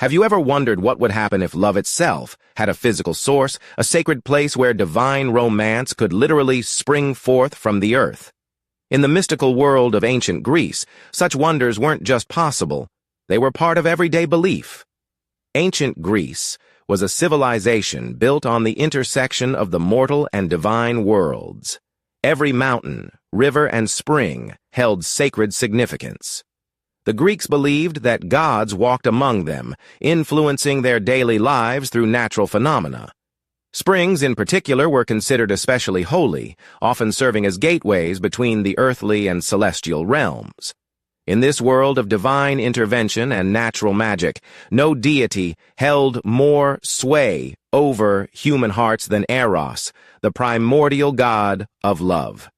Have you ever wondered what would happen if love itself had a physical source, a sacred place where divine romance could literally spring forth from the earth? In the mystical world of ancient Greece, such wonders weren't just possible, they were part of everyday belief. Ancient Greece was a civilization built on the intersection of the mortal and divine worlds. Every mountain, river, and spring held sacred significance. The Greeks believed that gods walked among them, influencing their daily lives through natural phenomena. Springs, in particular, were considered especially holy, often serving as gateways between the earthly and celestial realms. In this world of divine intervention and natural magic, no deity held more sway over human hearts than Eros, the primordial god of love.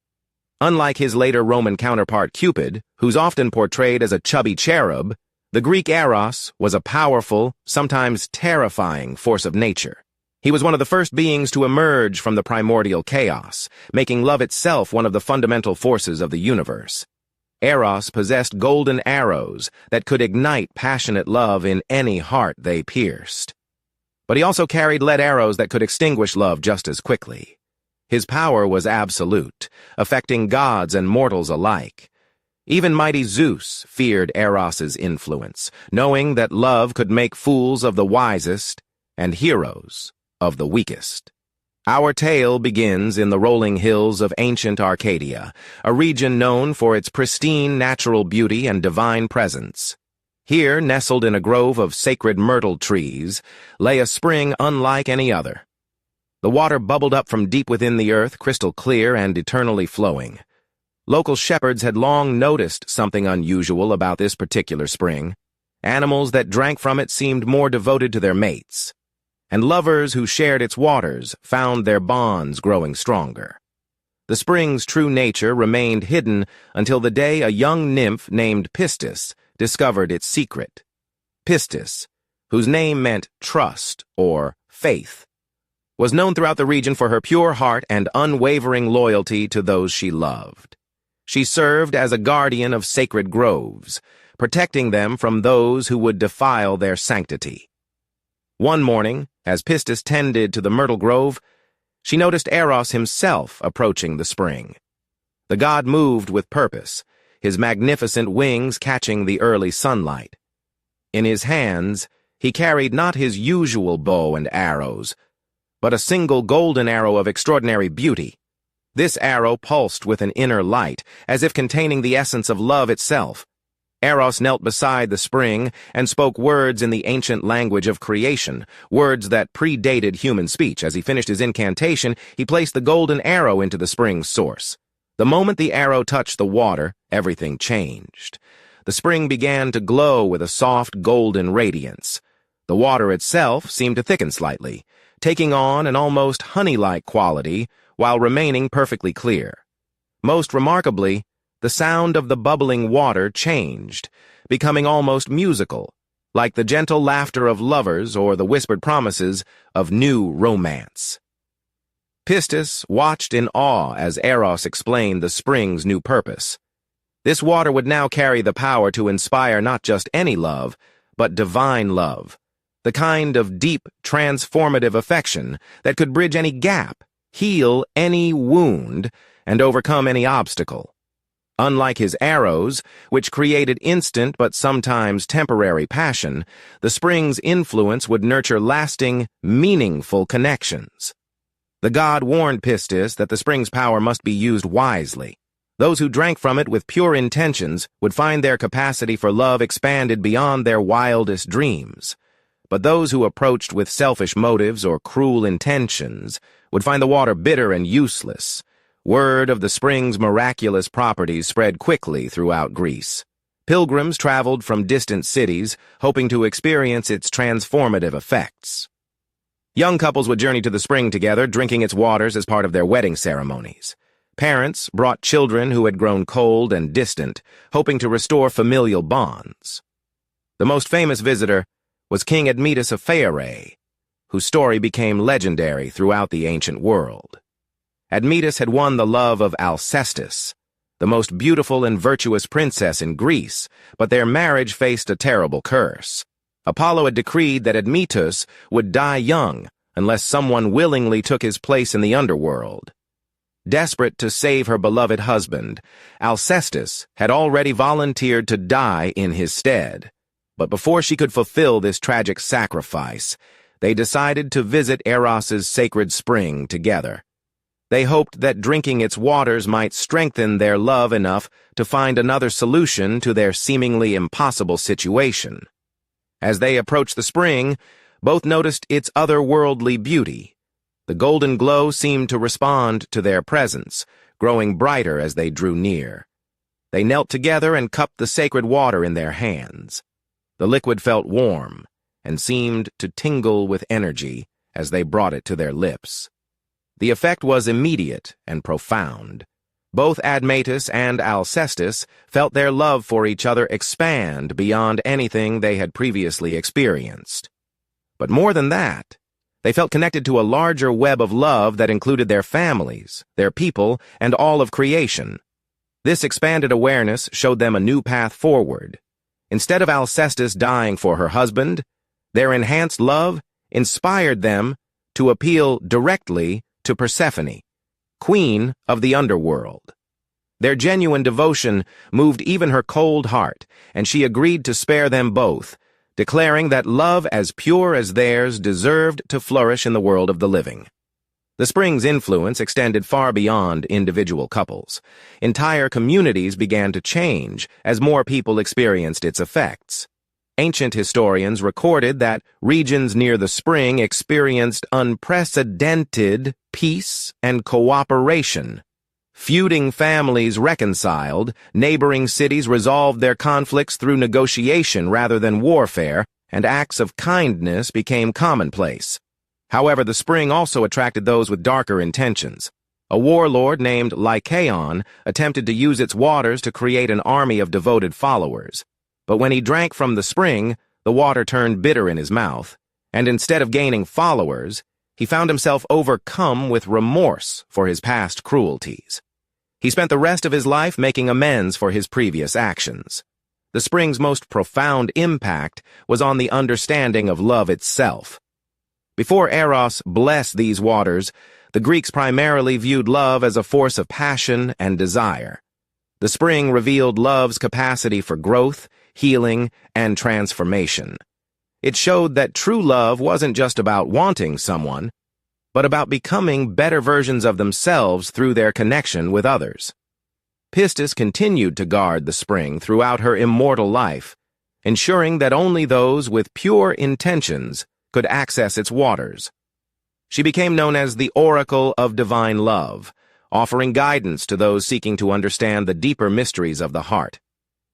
Unlike his later Roman counterpart Cupid, who's often portrayed as a chubby cherub, the Greek Eros was a powerful, sometimes terrifying force of nature. He was one of the first beings to emerge from the primordial chaos, making love itself one of the fundamental forces of the universe. Eros possessed golden arrows that could ignite passionate love in any heart they pierced. But he also carried lead arrows that could extinguish love just as quickly. His power was absolute, affecting gods and mortals alike. Even mighty Zeus feared Eros's influence, knowing that love could make fools of the wisest and heroes of the weakest. Our tale begins in the rolling hills of ancient Arcadia, a region known for its pristine natural beauty and divine presence. Here, nestled in a grove of sacred myrtle trees, lay a spring unlike any other. The water bubbled up from deep within the earth, crystal clear and eternally flowing. Local shepherds had long noticed something unusual about this particular spring. Animals that drank from it seemed more devoted to their mates, and lovers who shared its waters found their bonds growing stronger. The spring's true nature remained hidden until the day a young nymph named Pistis discovered its secret. Pistis, whose name meant trust or faith, was known throughout the region for her pure heart and unwavering loyalty to those she loved. She served as a guardian of sacred groves, protecting them from those who would defile their sanctity. One morning, as Pistis tended to the myrtle grove, she noticed Eros himself approaching the spring. The god moved with purpose, his magnificent wings catching the early sunlight. In his hands, he carried not his usual bow and arrows, but a single golden arrow of extraordinary beauty. This arrow pulsed with an inner light, as if containing the essence of love itself. Eros knelt beside the spring and spoke words in the ancient language of creation, words that predated human speech. As he finished his incantation, he placed the golden arrow into the spring's source. The moment the arrow touched the water, everything changed. The spring began to glow with a soft golden radiance. The water itself seemed to thicken slightly, taking on an almost honey-like quality while remaining perfectly clear. Most remarkably, the sound of the bubbling water changed, becoming almost musical, like the gentle laughter of lovers or the whispered promises of new romance. Pistis watched in awe as Eros explained the spring's new purpose. This water would now carry the power to inspire not just any love, but divine love, the kind of deep, transformative affection that could bridge any gap, heal any wound, and overcome any obstacle. Unlike his arrows, which created instant but sometimes temporary passion, the spring's influence would nurture lasting, meaningful connections. The god warned Pistis that the spring's power must be used wisely. Those who drank from it with pure intentions would find their capacity for love expanded beyond their wildest dreams. But those who approached with selfish motives or cruel intentions would find the water bitter and useless. Word of the spring's miraculous properties spread quickly throughout Greece. Pilgrims traveled from distant cities, hoping to experience its transformative effects. Young couples would journey to the spring together, drinking its waters as part of their wedding ceremonies. Parents brought children who had grown cold and distant, hoping to restore familial bonds. The most famous visitor was King Admetus of Phaerae, whose story became legendary throughout the ancient world. Admetus had won the love of Alcestis, the most beautiful and virtuous princess in Greece, but their marriage faced a terrible curse. Apollo had decreed that Admetus would die young unless someone willingly took his place in the underworld. Desperate to save her beloved husband, Alcestis had already volunteered to die in his stead. But before she could fulfill this tragic sacrifice, they decided to visit Eros's sacred spring together. They hoped that drinking its waters might strengthen their love enough to find another solution to their seemingly impossible situation. As they approached the spring, both noticed its otherworldly beauty. The golden glow seemed to respond to their presence, growing brighter as they drew near. They knelt together and cupped the sacred water in their hands. The liquid felt warm and seemed to tingle with energy as they brought it to their lips. The effect was immediate and profound. Both Admetus and Alcestis felt their love for each other expand beyond anything they had previously experienced. But more than that, they felt connected to a larger web of love that included their families, their people, and all of creation. This expanded awareness showed them a new path forward. Instead of Alcestis dying for her husband, their enhanced love inspired them to appeal directly to Persephone, queen of the underworld. Their genuine devotion moved even her cold heart, and she agreed to spare them both, declaring that love as pure as theirs deserved to flourish in the world of the living. The spring's influence extended far beyond individual couples. Entire communities began to change as more people experienced its effects. Ancient historians recorded that regions near the spring experienced unprecedented peace and cooperation. Feuding families reconciled, neighboring cities resolved their conflicts through negotiation rather than warfare, and acts of kindness became commonplace. However, the spring also attracted those with darker intentions. A warlord named Lycaon attempted to use its waters to create an army of devoted followers. But when he drank from the spring, the water turned bitter in his mouth, and instead of gaining followers, he found himself overcome with remorse for his past cruelties. He spent the rest of his life making amends for his previous actions. The spring's most profound impact was on the understanding of love itself. Before Eros blessed these waters, the Greeks primarily viewed love as a force of passion and desire. The spring revealed love's capacity for growth, healing, and transformation. It showed that true love wasn't just about wanting someone, but about becoming better versions of themselves through their connection with others. Pistis continued to guard the spring throughout her immortal life, ensuring that only those with pure intentions could access its waters. She became known as the Oracle of Divine Love, offering guidance to those seeking to understand the deeper mysteries of the heart.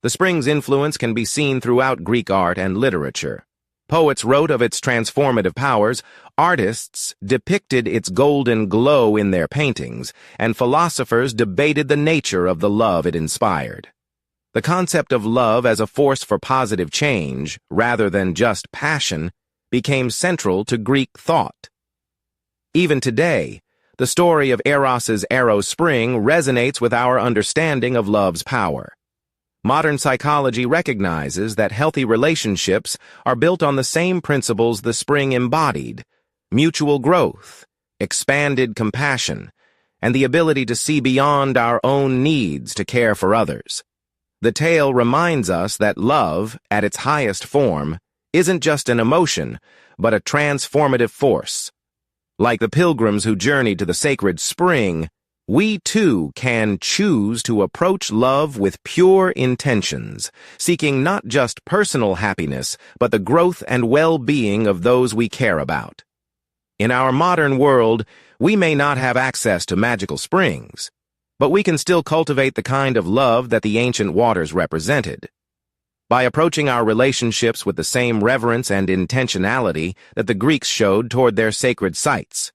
The spring's influence can be seen throughout Greek art and literature. Poets wrote of its transformative powers, artists depicted its golden glow in their paintings, and philosophers debated the nature of the love it inspired. The concept of love as a force for positive change, rather than just passion, became central to Greek thought. Even today, the story of Eros's Eros Spring resonates with our understanding of love's power. Modern psychology recognizes that healthy relationships are built on the same principles the spring embodied: mutual growth, expanded compassion, and the ability to see beyond our own needs to care for others. The tale reminds us that love, at its highest form, isn't just an emotion, but a transformative force. Like the pilgrims who journeyed to the sacred spring, we too can choose to approach love with pure intentions, seeking not just personal happiness, but the growth and well-being of those we care about. In our modern world, we may not have access to magical springs, but we can still cultivate the kind of love that the ancient waters represented. By approaching our relationships with the same reverence and intentionality that the Greeks showed toward their sacred sites,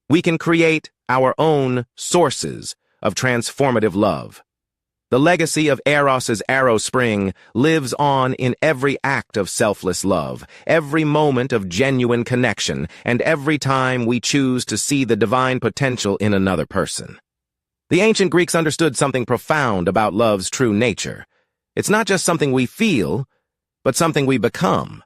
we can create our own sources of transformative love. The legacy of Eros's Eros Spring lives on in every act of selfless love, every moment of genuine connection, and every time we choose to see the divine potential in another person. The ancient Greeks understood something profound about love's true nature. It's not just something we feel, but something we become.